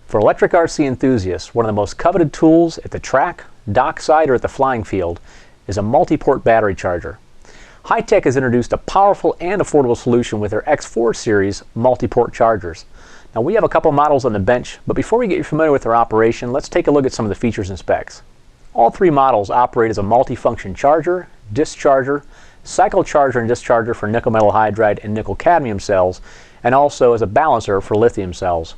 For electric RC enthusiasts, one of the most coveted tools at the track, dockside, or at the flying field is a multi-port battery charger. Hitec has introduced a powerful and affordable solution with their X4 series multi-port chargers. Now, we have a couple models on the bench, but before we get you familiar with their operation, let's take a look at some of the features and specs. All three models operate as a multi-function charger, discharger, cycle charger and discharger for nickel metal hydride and nickel cadmium cells, and also as a balancer for lithium cells.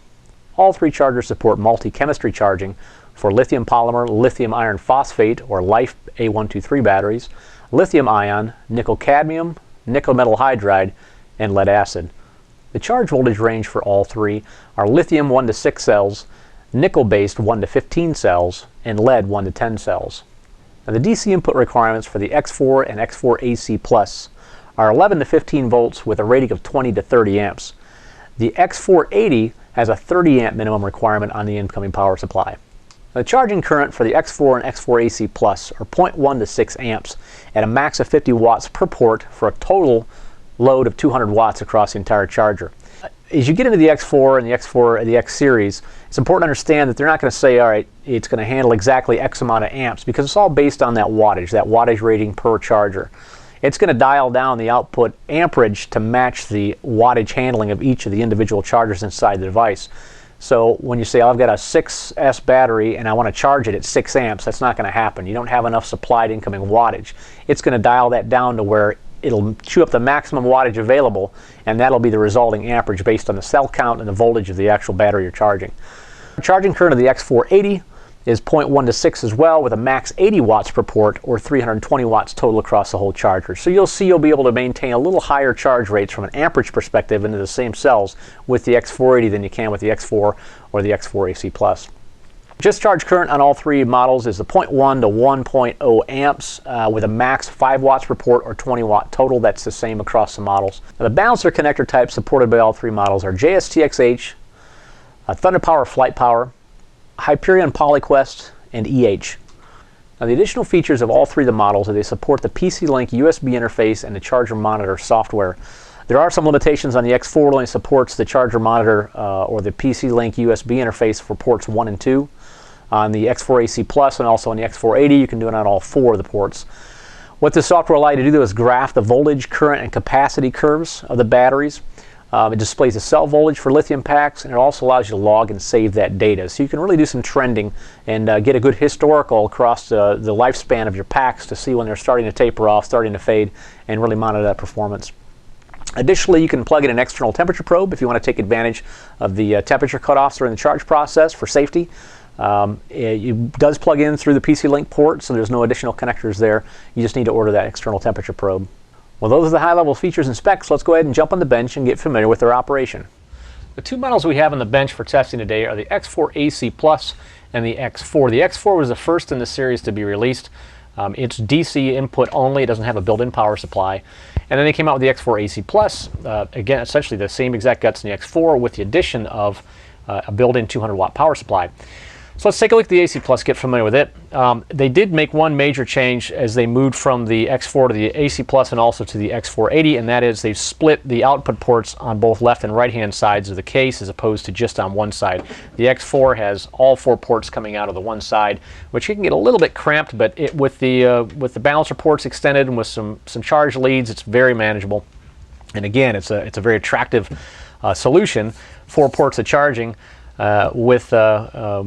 All three chargers support multi-chemistry charging for lithium polymer, lithium iron phosphate or LIFE A123 batteries, lithium ion, nickel cadmium, nickel metal hydride, and lead acid. The charge voltage range for all three are lithium 1 to 6 cells, nickel-based 1 to 15 cells, and lead 1 to 10 cells. Now, the DC input requirements for the X4 and X4 AC Plus are 11 to 15 volts with a rating of 20 to 30 amps. The X480 has a 30 amp minimum requirement on the incoming power supply. The charging current for the X4 and X4 AC Plus are 0.1 to 6 amps at a max of 50 watts per port for a total load of 200 watts across the entire charger. As you get into the X4 and the X series, it's important to understand that they're not going to say, all right, it's going to handle exactly X amount of amps, because it's all based on that wattage rating per charger. It's going to dial down the output amperage to match the wattage handling of each of the individual chargers inside the device. So when you say, oh, I've got a 6S battery and I want to charge it at 6 amps, that's not going to happen. You don't have enough supplied incoming wattage. It's going to dial that down to where it'll chew up the maximum wattage available, and that'll be the resulting amperage based on the cell count and the voltage of the actual battery you're charging. The charging current of the X480 is 0.1 to 6 as well, with a max 80 watts per port or 320 watts total across the whole charger. So you'll be able to maintain a little higher charge rates from an amperage perspective into the same cells with the X480 than you can with the X4 or the X4 AC Plus. Discharge current on all three models is the 0.1 to 1.0 amps with a max 5 watts per port or 20 watt total. That's the same across the models. Now, the balancer connector types supported by all three models are JSTXH, Thunder Power Flight Power, Hyperion PolyQuest, and EH. Now, the additional features of all three of the models are they support the PC-Link USB interface and the charger monitor software. There are some limitations on the X4, only supports the charger monitor or the PC-Link USB interface for ports 1 and 2. On the X4 AC Plus and also on the X480, you can do it on all 4 of the ports. What this software allows you to do is graph the voltage, current, and capacity curves of the batteries. It displays the cell voltage for lithium packs, and it also allows you to log and save that data. So you can really do some trending and get a good historical across the lifespan of your packs to see when they're starting to taper off, starting to fade, and really monitor that performance. Additionally, you can plug in an external temperature probe if you want to take advantage of the temperature cutoffs during the charge process for safety. It does plug in through the PC-Link port, so there's no additional connectors there. You just need to order that external temperature probe. Well, those are the high-level features and specs. Let's go ahead and jump on the bench and get familiar with their operation. The two models we have on the bench for testing today are the X4 AC Plus and the X4. The X4 was the first in the series to be released. It's DC input only. It doesn't have a built-in power supply. And then they came out with the X4 AC Plus. Again, essentially the same exact guts in the X4 with the addition of a built-in 200 watt power supply. So let's take a look at the AC Plus, get familiar with it. They did make one major change as they moved from the X4 to the AC Plus and also to the X480, and that is they've split the output ports on both left and right-hand sides of the case as opposed to just on one side. The X4 has all 4 ports coming out of the one side, which can get a little bit cramped, but with the balancer ports extended and with some charge leads, it's very manageable. And again, it's a very attractive solution, 4 ports of charging. With a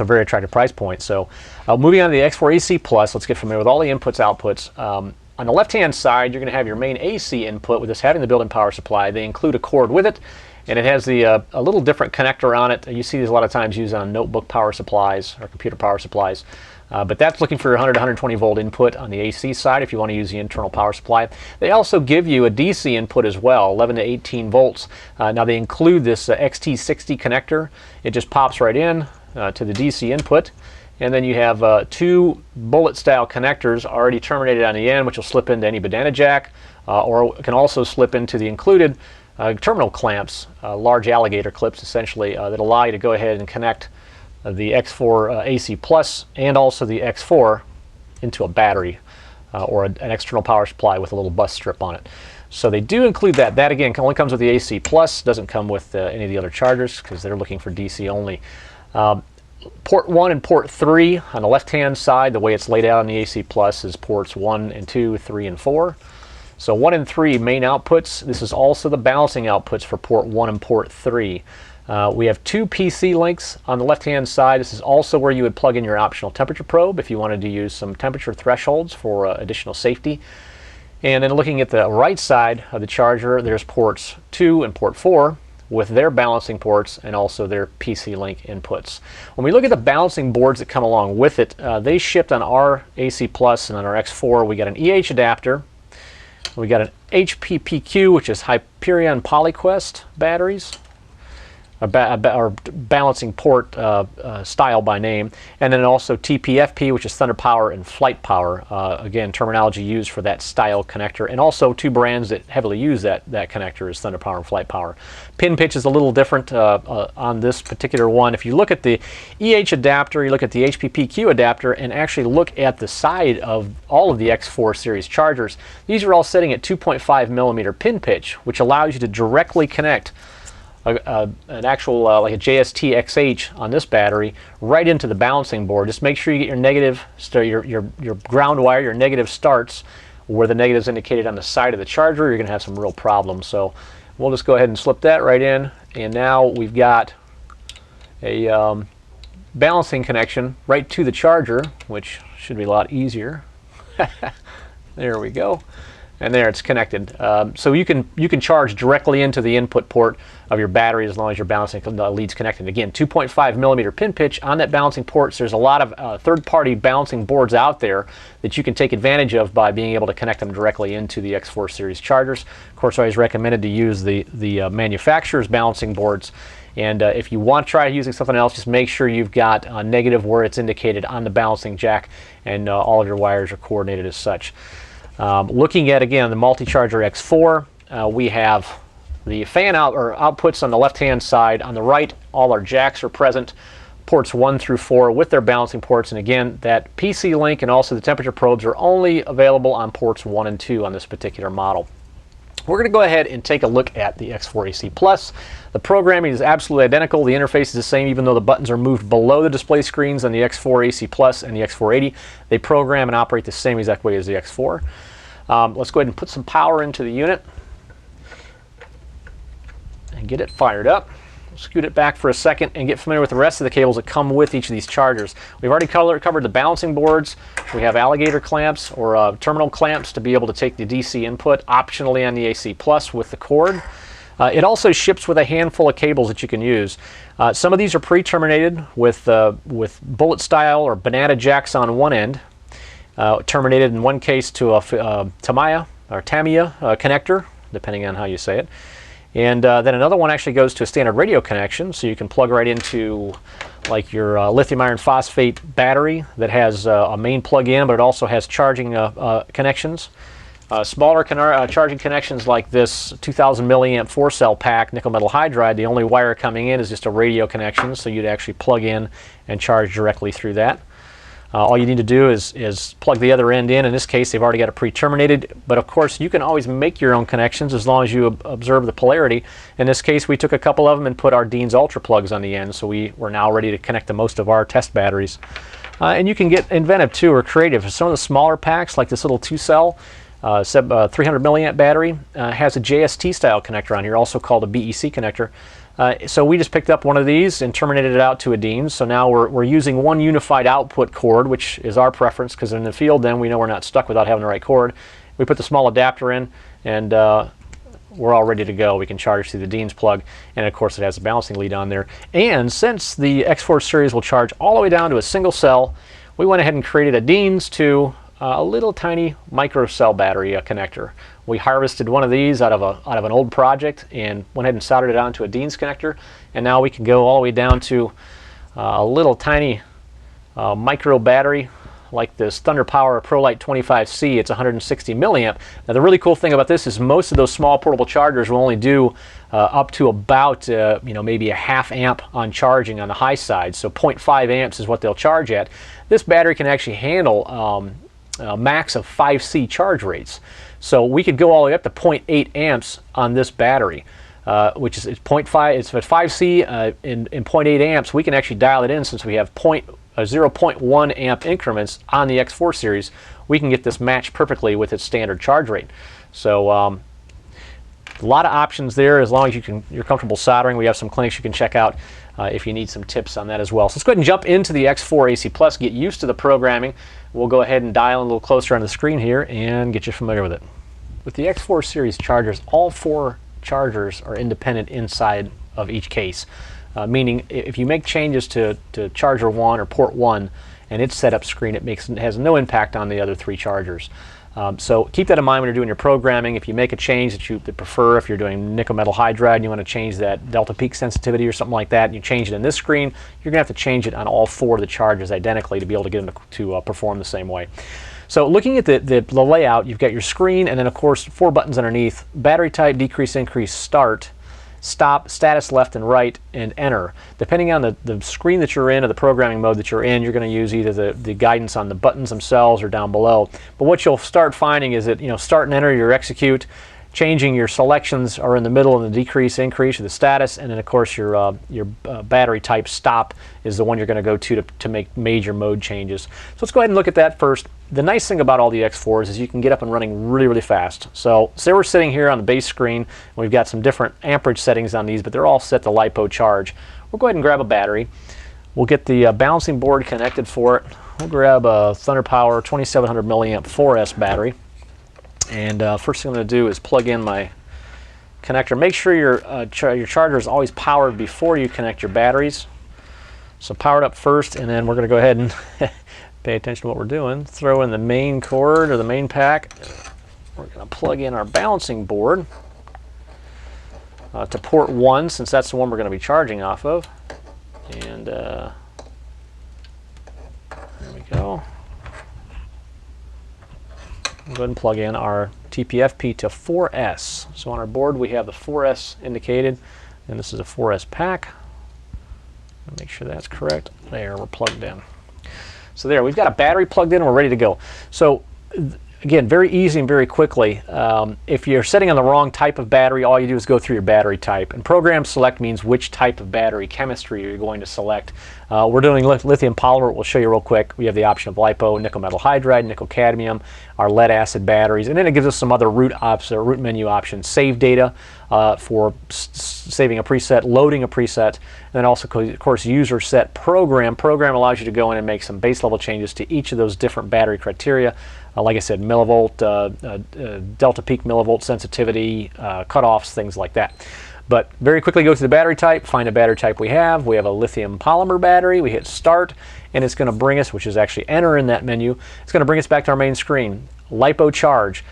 very attractive price point. So moving on to the X4 AC Plus, let's get familiar with all the inputs, outputs. On the left-hand side, you're going to have your main AC input with this having the built-in power supply. They include a cord with it, and it has a little different connector on it. You see these a lot of times used on notebook power supplies or computer power supplies. But that's looking for 100 to 120 volt input on the AC side if you want to use the internal power supply. They also give you a DC input as well, 11 to 18 volts. Now they include this XT60 connector. It just pops right in to the DC input. And then you have 2 bullet style connectors already terminated on the end, which will slip into any banana jack or can also slip into the included terminal clamps, large alligator clips essentially, that allow you to go ahead and connect the X4 AC Plus and also the X4 into a battery or an external power supply with a little bus strip on it. So they do include that. That again only comes with the AC Plus, doesn't come with any of the other chargers because they're looking for DC only. Port 1 and port 3 on the left-hand side, the way it's laid out on the AC Plus is ports 1 and 2, 3 and 4. So 1 and 3 main outputs. This is also the balancing outputs for port 1 and port 3. We have 2 PC links on the left-hand side. This is also where you would plug in your optional temperature probe if you wanted to use some temperature thresholds for additional safety. And then looking at the right side of the charger, there's ports 2 and port 4 with their balancing ports and also their PC link inputs. When we look at the balancing boards that come along with it, they shipped on our AC Plus and on our X4. We got an EH adapter, we got an HPPQ, which is Hyperion PolyQuest batteries, or balancing port style by name, and then also TPFP, which is Thunder Power and Flight Power, again terminology used for that style connector, and also 2 brands that heavily use that connector is Thunder Power and Flight Power. Pin pitch is a little different on this particular one. If you look at the EH adapter, you look at the HPPQ adapter, and actually look at the side of all of the X4 series chargers, these are all sitting at 2.5 millimeter pin pitch, which allows you to directly connect an actual like a JST XH on this battery right into the balancing board. Just make sure you get your negative, your ground wire, your negative starts where the negative is indicated on the side of the charger. You're going to have some real problems. So we'll just go ahead and slip that right in, and now we've got a balancing connection right to the charger, which should be a lot easier. There we go. And there it's connected. So you can charge directly into the input port of your battery as long as your balancing lead's connected. Again, 2.5 millimeter pin pitch on that balancing port. So there's a lot of third-party balancing boards out there that you can take advantage of by being able to connect them directly into the X4 series chargers. Of course, I always recommended to use the manufacturer's balancing boards. And if you want to try using something else, just make sure you've got a negative where it's indicated on the balancing jack, and all of your wires are coordinated as such. Looking at, again, the multi-charger X4, we have the fan out or outputs on the left-hand side. On the right, all our jacks are present, ports 1 through 4 with their balancing ports. And again, that PC link and also the temperature probes are only available on ports 1 and 2 on this particular model. We're going to go ahead and take a look at the X4 AC Plus. The programming is absolutely identical. The interface is the same, even though the buttons are moved below the display screens on the X4 AC Plus and the X480. They program and operate the same exact way as the X4. Let's go ahead and put some power into the unit and get it fired up. Scoot it back for a second and get familiar with the rest of the cables that come with each of these chargers. We've already covered the balancing boards. We have alligator clamps or terminal clamps to be able to take the DC input optionally on the AC Plus with the cord. It also ships with a handful of cables that you can use. Some of these are pre-terminated with bullet style or banana jacks on one end, terminated in one case to a Tamiya connector, depending on how you say it. And then another one actually goes to a standard radio connection, so you can plug right into like your lithium iron phosphate battery that has a main plug-in, but it also has charging connections. Smaller charging connections like this 2000 milliamp 4-cell pack nickel metal hydride, the only wire coming in is just a radio connection, so you'd actually plug in and charge directly through that. All you need to do is plug the other end in. In this case, they've already got it pre-terminated, but of course you can always make your own connections as long as you observe the polarity. In this case, we took a couple of them and put our Dean's Ultra plugs on the end, so we're now ready to connect to most of our test batteries. And you can get inventive too, or creative. Some of the smaller packs, like this little 2-cell 300 milliamp battery, has a JST style connector on here, also called a BEC connector. So we just picked up one of these and terminated it out to a Dean's. So now we're using one unified output cord, which is our preference, because in the field then we know we're not stuck without having the right cord. We put the small adapter in, and we're all ready to go. We can charge through the Dean's plug, and of course it has a balancing lead on there. And since the X4 series will charge all the way down to a single cell, we went ahead and created a Dean's to a little tiny micro cell battery connector. We harvested one of these out of an old project and went ahead and soldered it onto a Dean's connector, and now we can go all the way down to a little tiny micro battery like this Thunder Power ProLite 25C. It's 160 milliamp. Now the really cool thing about this is most of those small portable chargers will only do up to about maybe a ½ amp on charging on the high side. So 0.5 amps is what they'll charge at. This battery can actually handle a max of 5C charge rates. So we could go all the way up to 0.8 amps on this battery. which is 0.5. It's at 5C in 0.8 amps. We can actually dial it in since we have 0.1 amp increments on the X4 series. We can get this matched perfectly with its standard charge rate. So a lot of options there as long as you're comfortable soldering. We have some clinics you can check out if you need some tips on that as well. So let's go ahead and jump into the X4 AC Plus, get used to the programming. We'll go ahead and dial in a little closer on the screen here and get you familiar with it. With the X4 series chargers, all 4 chargers are independent inside of each case. Meaning if you make changes to charger 1 or port 1 and its setup screen, it has no impact on the other 3 chargers. So keep that in mind when you're doing your programming. If you make a change that you prefer, if you're doing nickel metal hydride and you want to change that delta peak sensitivity or something like that, and you change it in this screen, you're going to have to change it on all 4 of the chargers identically to be able to get them to perform the same way. So looking at the layout, you've got your screen and then of course 4 buttons underneath: battery type, decrease, increase, start, stop, status left and right, and enter. Depending on the screen that you're in or the programming mode that you're in, you're going to use either the guidance on the buttons themselves or down below. But what you'll start finding is that, start and enter, your execute, changing your selections are in the middle, and the decrease, increase, or the status, and then of course your battery type, stop, is the one you're going to go to make major mode changes. So let's go ahead and look at that first. The nice thing about all the X4s is you can get up and running really, really fast. So say we're sitting here on the base screen, and we've got some different amperage settings on these, but they're all set to LiPo charge. We'll go ahead and grab a battery. We'll get the balancing board connected for it. We'll grab a Thunder Power 2700 milliamp 4S battery. And first thing I'm going to do is plug in my connector. Make sure your charger is always powered before you connect your batteries. So power it up first, and then we're going to go ahead and pay attention to what we're doing. Throw in the main cord or the main pack. We're going to plug in our balancing board to port 1, since that's the one we're going to be charging off of. And there we go. We'll go ahead and plug in our TPFP to 4S. So on our board we have the 4S indicated, and this is a 4S pack. Make sure that's correct. There, we're plugged in. So there, we've got a battery plugged in and we're ready to go. So again, very easy and very quickly. If you're setting on the wrong type of battery, all you do is go through your battery type. And program select means which type of battery chemistry you're going to select. We're doing lithium polymer. We'll show you real quick. We have the option of LiPo, nickel metal hydride, nickel cadmium, our lead acid batteries, and then it gives us some other root menu options. Save data for saving a preset, loading a preset, and then also, of course, user set program. Program allows you to go in and make some base level changes to each of those different battery criteria. Like I said, millivolt, delta peak millivolt sensitivity, cutoffs, things like that. But very quickly go to the battery type, find a battery type we have. We have a lithium polymer battery. We hit start, and it's going to bring us, which is actually enter in that menu, it's going to bring us back to our main screen. LiPo charge.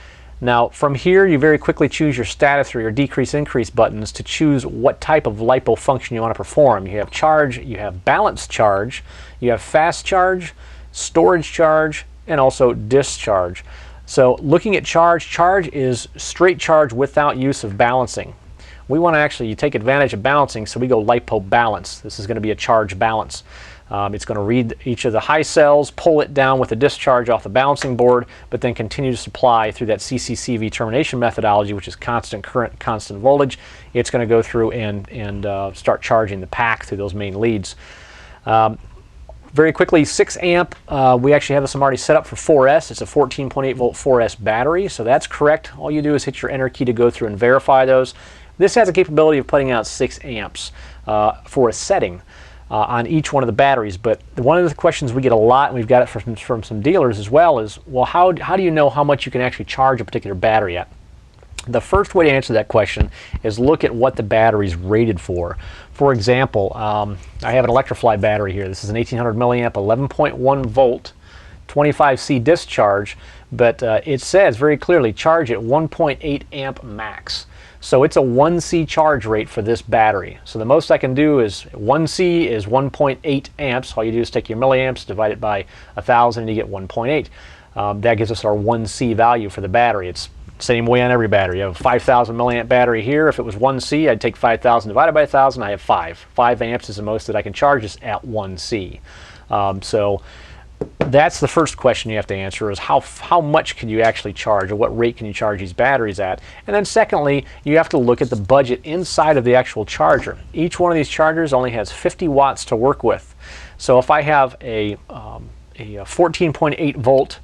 Now from here you very quickly choose your status or your decrease increase buttons to choose what type of LiPo function you want to perform. You have charge, you have balance charge, you have fast charge, storage charge, and also discharge. So looking at charge is straight charge without use of balancing. We want to actually take advantage of balancing, so we go LiPo balance. This is going to be a charge balance. It's going to read each of the high cells, pull it down with a discharge off the balancing board, but then continue to supply through that CCCV termination methodology, which is constant current, constant voltage. It's going to go through and start charging the pack through those main leads. Very quickly, 6 amp. We actually have this already set up for 4S. It's a 14.8 volt 4S battery, so that's correct. All you do is hit your enter key to go through and verify those. This has a capability of putting out 6 amps for a setting on each one of the batteries. But one of the questions we get a lot, and we've got it from some dealers as well, is, well, how do you know how much you can actually charge a particular battery at? The first way to answer that question is look at what the battery is rated for. For example, I have an Electrofly battery here. This is an 1800 milliamp, 11.1 volt, 25C discharge, but it says very clearly charge at 1.8 amp max. So it's a 1C charge rate for this battery. So the most I can do is 1C is 1.8 amps. All you do is take your milliamps, divide it by 1,000, and you get 1.8. That gives us our 1C value for the battery. It's same way on every battery. You have a 5,000 milliamp battery here. If it was 1C, I'd take 5,000 divided by 1,000. I have 5. 5 amps is the most that I can charge this at 1C. So that's the first question you have to answer, is how much can you actually charge, or what rate can you charge these batteries at? And then secondly, you have to look at the budget inside of the actual charger. Each one of these chargers only has 50 watts to work with. So if I have a 14.8 volt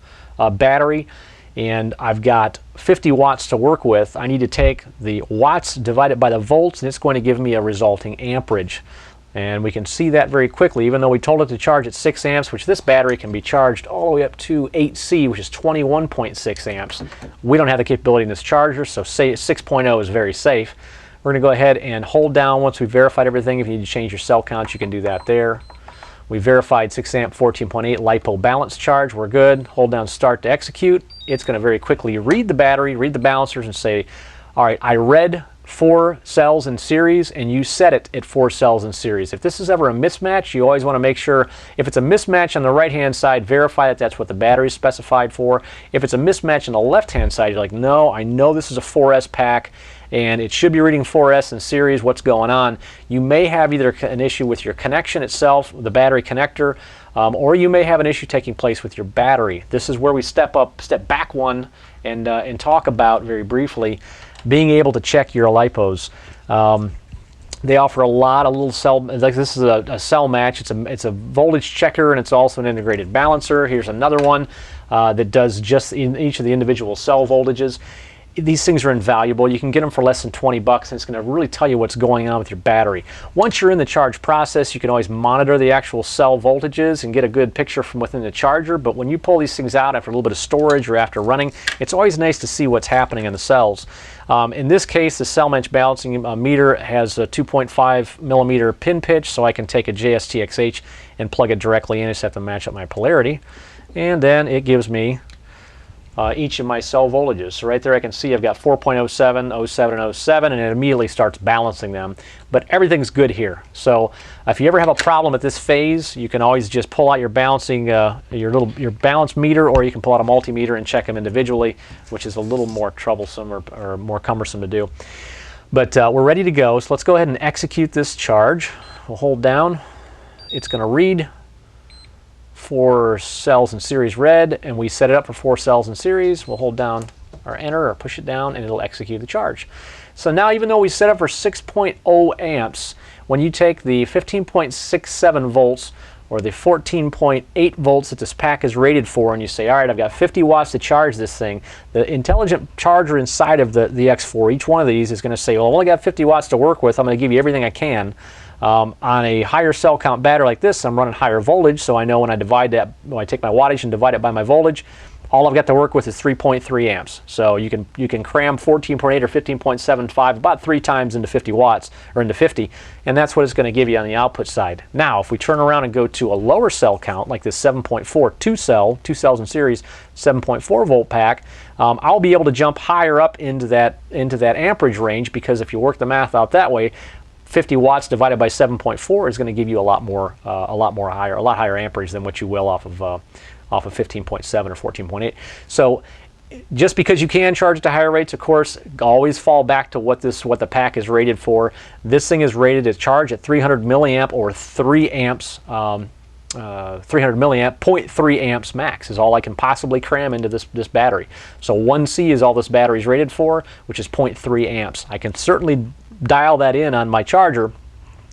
battery and I've got 50 watts to work with, I need to take the watts divided by the volts, and it's going to give me a resulting amperage. And we can see that very quickly, even though we told it to charge at 6 amps, which this battery can be charged all the way up to 8C, which is 21.6 amps. We don't have the capability in this charger, so 6.0 is very safe. We're going to go ahead and hold down once we've verified everything. If you need to change your cell count, you can do that there. We verified 6 amp 14.8 LiPo balance charge. We're good. Hold down start to execute. It's going to very quickly read the battery, read the balancers, and say, all right, I read 4 cells in series, and you set it at 4 cells in series. If this is ever a mismatch, you always want to make sure, if it's a mismatch on the right hand side, verify that that's what the battery is specified for. If it's a mismatch on the left hand side, you're like, no, I know this is a 4S pack and it should be reading 4S in series. What's going on? You may have either an issue with your connection itself, the battery connector, or you may have an issue taking place with your battery. This is where we step back one and talk about very briefly being able to check your LiPos. They offer a lot of little cell, like this is a cell match. It's a voltage checker, and it's also an integrated balancer. Here's another one that does just in each of the individual cell voltages. These things are invaluable. You can get them for less than 20 bucks, and it's going to really tell you what's going on with your battery. Once you're in the charge process, you can always monitor the actual cell voltages and get a good picture from within the charger, but when you pull these things out after a little bit of storage or after running, it's always nice to see what's happening in the cells. In this case, the cell match balancing meter has a 2.5 millimeter pin pitch, so I can take a JSTXH and plug it directly in. I just have to match up my polarity, and then it gives me each of my cell voltages. So right there I can see I've got 4.07, 07, and 07, and it immediately starts balancing them. But everything's good here. So if you ever have a problem at this phase, you can always just pull out your balancing, your balance meter, or you can pull out a multimeter and check them individually, which is a little more troublesome or more cumbersome to do. But we're ready to go. So let's go ahead and execute this charge. We'll hold down. It's going to read 4 cells in series read, and we set it up for 4 cells in series. We'll hold down our enter or push it down, and it'll execute the charge. So now, even though we set up for 6.0 amps, when you take the 15.67 volts or the 14.8 volts that this pack is rated for, and you say, all right, I've got 50 watts to charge this thing, the intelligent charger inside of the X4, each one of these is going to say, well, I've only got 50 watts to work with. I'm going to give you everything I can. On a higher cell count battery like this, I'm running higher voltage, so I know when I take my wattage and divide it by my voltage, all I've got to work with is 3.3 amps. So you can cram 14.8 or 15.75 about 3 times into 50 watts, or into 50, and that's what it's going to give you on the output side. Now, if we turn around and go to a lower cell count, like this 7.4 2 cells in series, 7.4 volt pack, I'll be able to jump higher up into that amperage range, because if you work the math out that way, 50 watts divided by 7.4 is going to give you a lot higher amperage than what you will off of 15.7 or 14.8. So just because you can charge it to higher rates, of course, always fall back to what the pack is rated for. This thing is rated to charge at 300 milliamp or 3 amps. 300 milliamp, 0.3 amps max is all I can possibly cram into this battery. So 1C is all this battery is rated for, which is 0.3 amps. I can certainly dial that in on my charger.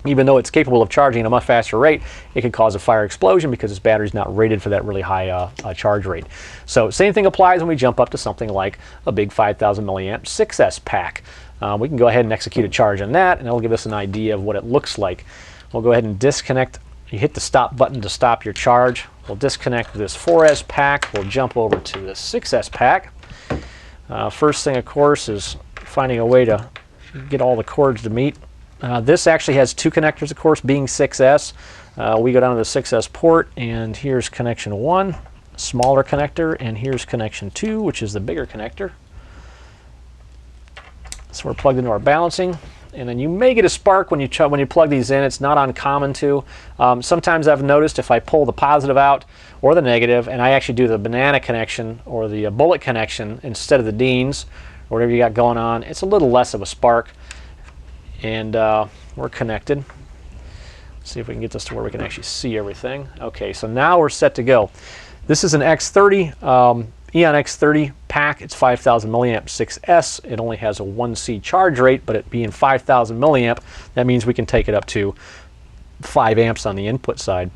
Even though it's capable of charging at a much faster rate, it could cause a fire explosion because this battery is not rated for that really high charge rate. So same thing applies when we jump up to something like a big 5,000 milliamp 6S pack. We can go ahead and execute a charge on that, and it'll give us an idea of what it looks like. We'll go ahead and disconnect. You hit the stop button to stop your charge. We'll disconnect this 4S pack. We'll jump over to the 6S pack. First thing, of course, is finding a way to get all the cords to meet. This actually has 2 connectors, of course, being 6S. We go down to the 6S port, and here's connection 1, smaller connector, and here's connection 2, which is the bigger connector. So we're plugged into our balancing, and then you may get a spark when you plug these in. It's not uncommon to. Sometimes I've noticed if I pull the positive out or the negative, and I actually do the banana connection or the bullet connection instead of the Dean's, or whatever you got going on, it's a little less of a spark. And we're connected. See if we can get this to where we can actually see everything. Okay, so now we're set to go. This is an X30, Eon X30 pack. It's 5,000 milliamp 6S. It only has a 1C charge rate, but it being 5,000 milliamp, that means we can take it up to 5 amps on the input side.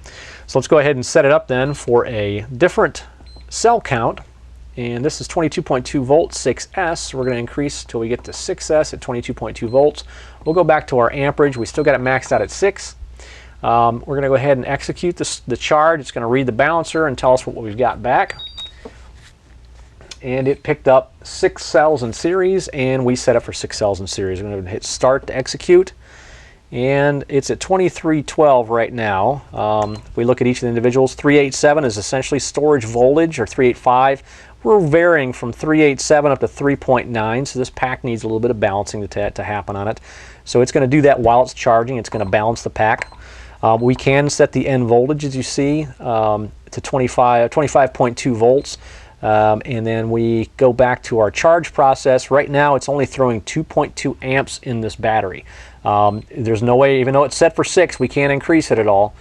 So let's go ahead and set it up then for a different cell count. And this is 22.2 volts 6S. We're going to increase till we get to 6S at 22.2 volts. We'll go back to our amperage. We still got it maxed out at 6. We're going to go ahead and execute the charge. It's going to read the balancer and tell us what we've got back. And it picked up 6 cells in series, and we set up for 6 cells in series. I'm going to hit start to execute, and it's at 2312 right now. If we look at each of the individuals, 387 is essentially storage voltage, or 385. We're varying from 387 up to 3.9, so this pack needs a little bit of balancing to happen on it. So it's going to do that while it's charging. It's going to balance the pack. We can set the end voltage, as you see, to 25.2 volts. And then we go back to our charge process. Right now it's only throwing 2.2 amps in this battery. There's no way, even though it's set for 6, we can't increase it at all.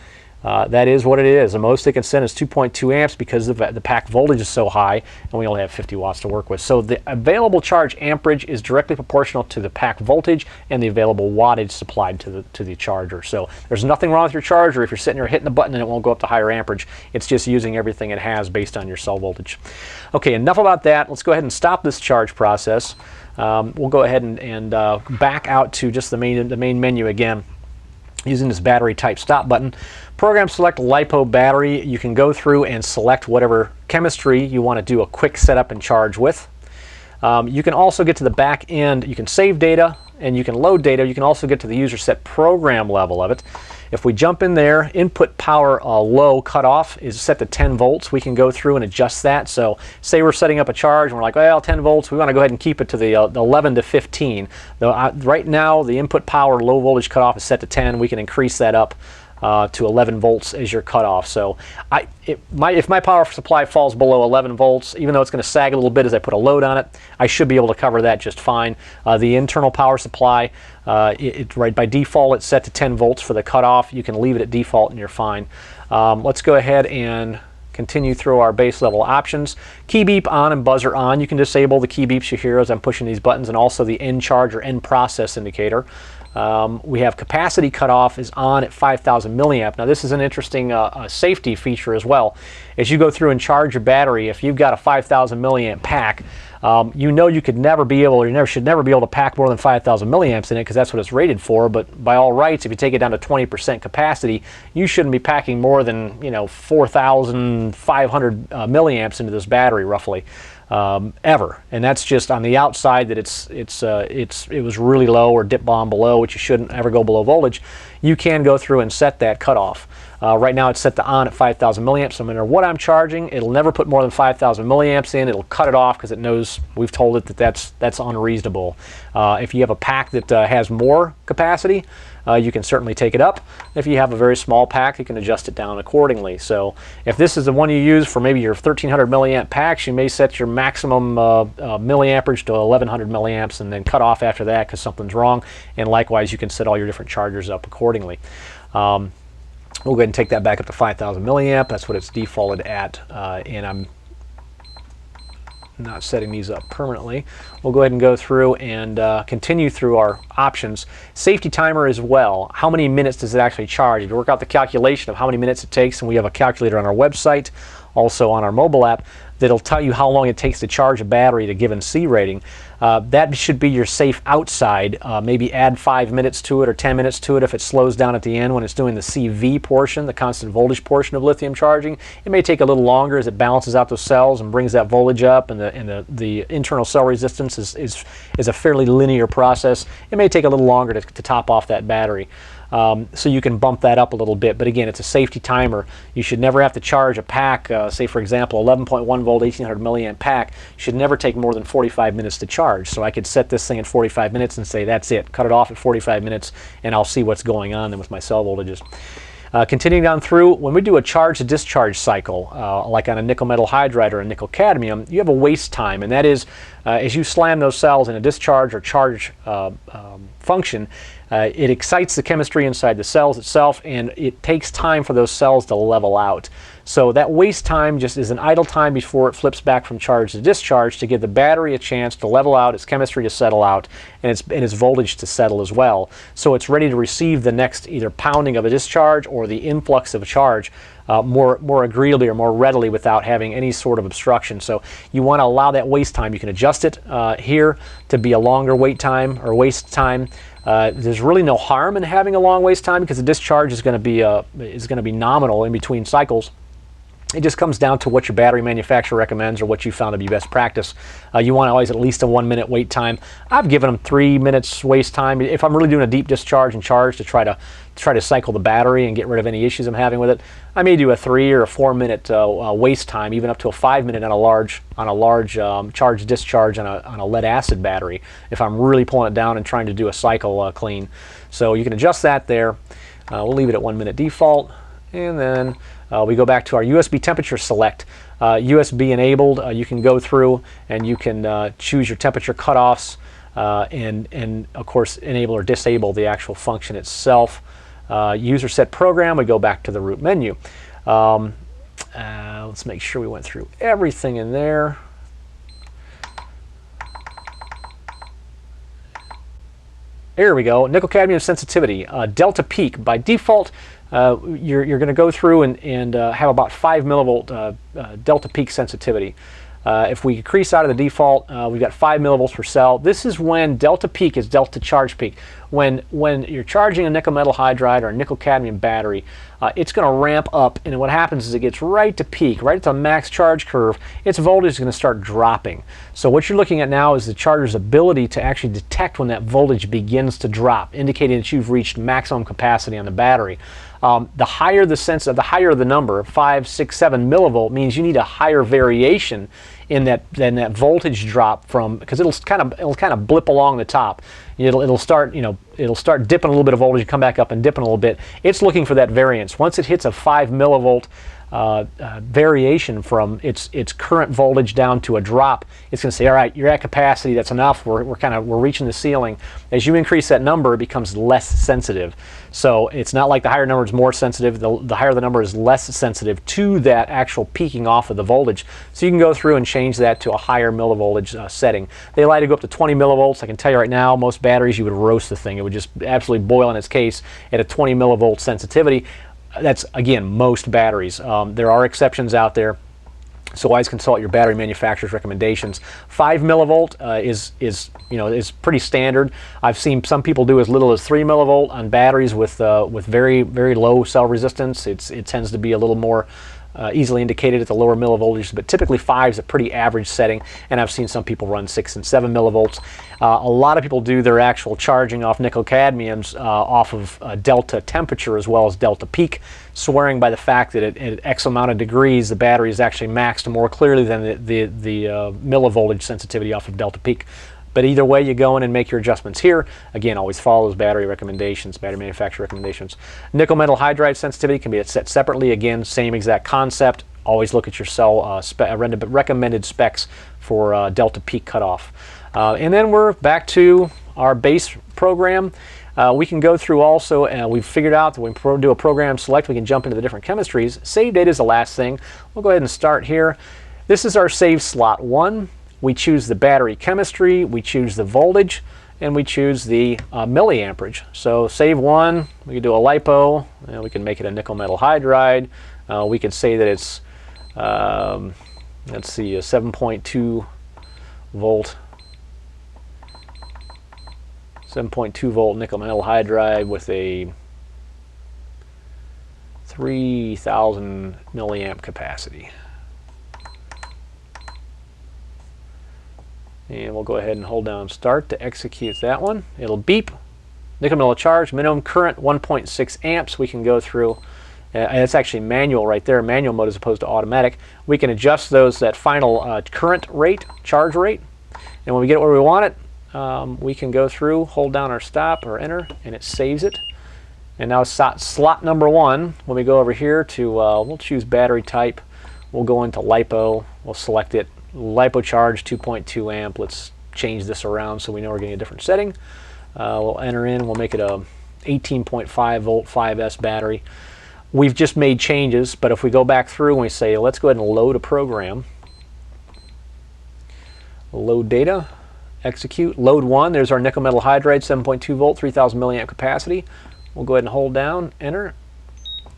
That is what it is. The most it can send is 2.2 amps because the pack voltage is so high, and we only have 50 watts to work with. So the available charge amperage is directly proportional to the pack voltage and the available wattage supplied to the charger. So there's nothing wrong with your charger if you're sitting there hitting the button and it won't go up to higher amperage. It's just using everything it has based on your cell voltage. Okay, enough about that. Let's go ahead and stop this charge process. We'll go ahead and back out to just the main menu again, using this battery type stop button. Program select LiPo battery. You can go through and select whatever chemistry you want to do a quick setup and charge with. You can also get to the back end. You can save data and you can load data. You can also get to the user set program level of it. If we jump in there, input power low cutoff is set to 10 volts. We can go through and adjust that. So say we're setting up a charge and we're like, well, 10 volts, we want to go ahead and keep it to the 11 to 15. Though right now the input power low voltage cutoff is set to 10. We can increase that up to 11 volts as your cutoff. So if my power supply falls below 11 volts, even though it's going to sag a little bit as I put a load on it, I should be able to cover that just fine. The internal power supply, right by default, it's set to 10 volts for the cutoff. You can leave it at default and you're fine. Let's go ahead and continue through our base level options. Key beep on and buzzer on. You can disable the key beeps you hear as I'm pushing these buttons, and also the end charge or end process indicator. We have capacity cutoff is on at 5,000 milliamp. Now this is an interesting safety feature as well. As you go through and charge your battery, if you've got a 5,000 milliamp pack, you know you could never be able, or you should never be able to pack more than 5,000 milliamps in it because that's what it's rated for. But by all rights, if you take it down to 20% capacity, you shouldn't be packing more than 4,500 milliamps into this battery roughly. Ever, and that's just on the outside that it was really low or dip bomb below, which you shouldn't ever go below voltage. You can go through and set that cutoff. Right now it's set to on at 5,000 milliamps. So no matter what I'm charging, it'll never put more than 5,000 milliamps in. It'll cut it off because it knows we've told it that that's unreasonable. If you have a pack that has more capacity, you can certainly take it up. If you have a very small pack, you can adjust it down accordingly. So if this is the one you use for maybe your 1,300 milliamp packs, you may set your maximum milliamperage to 1,100 milliamps and then cut off after that because something's wrong. And likewise, you can set all your different chargers up accordingly. We'll go ahead and take that back up to 5,000 milliamp. That's what it's defaulted at, and I'm not setting these up permanently. We'll go ahead and go through and continue through our options. Safety timer as well. How many minutes does it actually charge? If you work out the calculation of how many minutes it takes, and we have a calculator on our website, also on our mobile app, that'll tell you how long it takes to charge a battery at a given C rating. That should be your safe outside. Maybe add 5 minutes to it or 10 minutes to it if it slows down at the end when it's doing the CV portion, the constant voltage portion of lithium charging. It may take a little longer as it balances out those cells and brings that voltage up, and the internal cell resistance is a fairly linear process. It may take a little longer to top off that battery. So you can bump that up a little bit, but again, it's a safety timer. You should never have to charge a pack, say for example 11.1 volt 1800 milliamp pack, should never take more than 45 minutes to charge. So I could set this thing at 45 minutes and say that's it, cut it off at 45 minutes, and I'll see what's going on then with my cell voltages. Continuing down through, when we do a charge to discharge cycle, like on a nickel metal hydride or a nickel cadmium, you have a waste time, and that is as you slam those cells in a discharge or charge function, It excites the chemistry inside the cells itself, and it takes time for those cells to level out. So that waste time just is an idle time before it flips back from charge to discharge to give the battery a chance to level out, its chemistry to settle out, and its voltage to settle as well. So it's ready to receive the next either pounding of a discharge or the influx of a charge more agreeably or more readily without having any sort of obstruction. So you want to allow that waste time. You can adjust it here to be a longer wait time or waste time. There's really no harm in having a long waste time because the discharge is going to be nominal in between cycles. It just comes down to what your battery manufacturer recommends or what you found to be best practice. You want always at least a 1 minute wait time. I've given them 3 minutes waste time if I'm really doing a deep discharge and charge to try to cycle the battery and get rid of any issues I'm having with it. I may do a 3 or a 4 minute waste time, even up to a 5 minute on a large charge discharge on a lead acid battery if I'm really pulling it down and trying to do a cycle clean. So you can adjust that there. We'll leave it at 1 minute default, and then we go back to our USB temperature select. USB enabled, you can go through and you can choose your temperature cutoffs and of course enable or disable the actual function itself. User set program, we go back to the root menu. Let's make sure we went through everything in there. There we go, nickel cadmium sensitivity, delta peak. By default, you're going to go through and have about 5 millivolt delta peak sensitivity. If we increase out of the default, we've got 5 millivolts per cell. This is when delta peak is delta charge peak. When you're charging a nickel metal hydride or a nickel cadmium battery, it's going to ramp up, and what happens is it gets right to peak, right at the max charge curve. Its voltage is going to start dropping. So what you're looking at now is the charger's ability to actually detect when that voltage begins to drop, indicating that you've reached maximum capacity on the battery. The higher the number, 5, 6, 7 millivolt, means you need a higher variation in that voltage drop from, because it'll kind of blip along the top. It'll start dipping a little bit of voltage, come back up and dipping a little bit. It's looking for that variance. Once it hits a 5 millivolt variation from its current voltage down to a drop, it's going to say, all right, you're at capacity, that's enough, we're reaching the ceiling. As you increase that number, it becomes less sensitive. So it's not like the higher number is more sensitive, the higher the number is less sensitive to that actual peaking off of the voltage. So you can go through and change that to a higher millivoltage setting. They allow you to go up to 20 millivolts. I can tell you right now, most batteries, you would roast the thing. It would just absolutely boil in its case at a 20 millivolt sensitivity. That's, again, most batteries. There are exceptions out there, so always consult your battery manufacturer's recommendations. 5 millivolt is pretty standard. I've seen some people do as little as 3 millivolt on batteries with very, very low cell resistance. It tends to be a little more easily indicated at the lower millivoltages, but typically 5 is a pretty average setting, and I've seen some people run 6 and 7 millivolts. A lot of people do their actual charging off nickel cadmiums off of delta temperature as well as delta peak, swearing by the fact that at X amount of degrees the battery is actually maxed more clearly than the millivoltage sensitivity off of delta peak. But either way, you go in and make your adjustments here. Again, always follow those battery recommendations, battery manufacturer recommendations. Nickel metal hydride sensitivity can be set separately. Again, same exact concept. Always look at your cell recommended specs for delta peak cutoff. And then we're back to our base program. We can go through also, we've figured out that when we do a program select, we can jump into the different chemistries. Save data is the last thing. We'll go ahead and start here. This is our save slot 1. We choose the battery chemistry, we choose the voltage, and we choose the milliamperage. So save 1, we can do a LiPo, and we can make it a nickel metal hydride. We could say that it's, let's see, a 7.2 volt 7.2 volt nickel metal hydride with a 3,000 milliamp capacity. And we'll go ahead and hold down start to execute that one. It'll beep. Nickel metal charge, minimum current 1.6 amps. We can go through, and it's actually manual right there, manual mode as opposed to automatic. We can adjust that final current rate, charge rate. And when we get it where we want it, we can go through, hold down our stop or enter, and it saves it. And now slot number 1, when we go over here to, we'll choose battery type. We'll go into LiPo, we'll select it. LiPo charge 2.2 amp. Let's change this around so we know we're getting a different setting. We'll enter in, we'll make it a 18.5 volt 5S battery. We've just made changes, but if we go back through and we say, let's go ahead and load a program. Load data, execute, load 1, there's our nickel metal hydride, 7.2 volt, 3000 milliamp capacity. We'll go ahead and hold down, enter,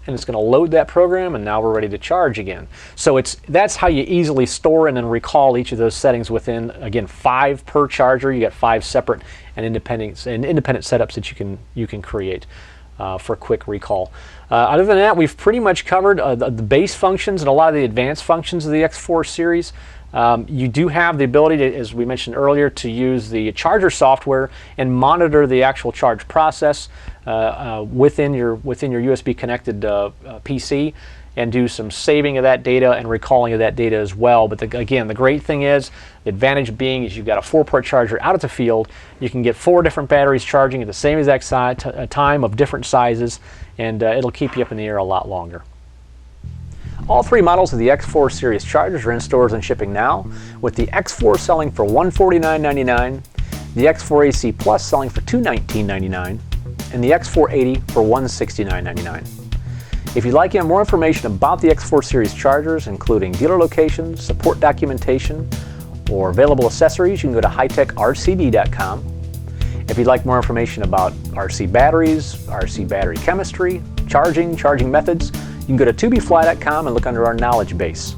and it's going to load that program, and now we're ready to charge again. So that's how you easily store and then recall each of those settings within, again, 5 per charger. You got 5 separate and independent setups that you can create for quick recall. Other than that, we've pretty much covered the base functions and a lot of the advanced functions of the X4 series. You do have the ability to, as we mentioned earlier, to use the charger software and monitor the actual charge process within your USB connected PC, and do some saving of that data and recalling of that data as well. But again, the great thing is, the advantage being is you've got a 4-port charger out at the field. You can get 4 different batteries charging at the same exact time of different sizes, and it'll keep you up in the air a lot longer. All 3 models of the X4 series chargers are in stores and shipping now, with the X4 selling for $149.99, the X4 AC Plus selling for $219.99, and the X480 for $169.99. If you'd like more information about the X4 series chargers, including dealer locations, support documentation, or available accessories, you can go to hitecrcd.com. If you'd like more information about RC batteries, RC battery chemistry, charging methods, you can go to tubefly.com and look under our knowledge base.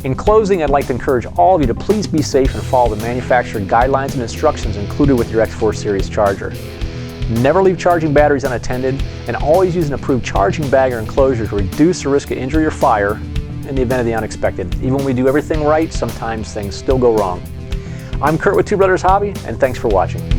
In closing, I'd like to encourage all of you to please be safe and follow the manufacturer guidelines and instructions included with your X4 series charger. Never leave charging batteries unattended, and always use an approved charging bag or enclosure to reduce the risk of injury or fire in the event of the unexpected. Even when we do everything right, sometimes things still go wrong. I'm Kurt with Two Brothers Hobby, and thanks for watching.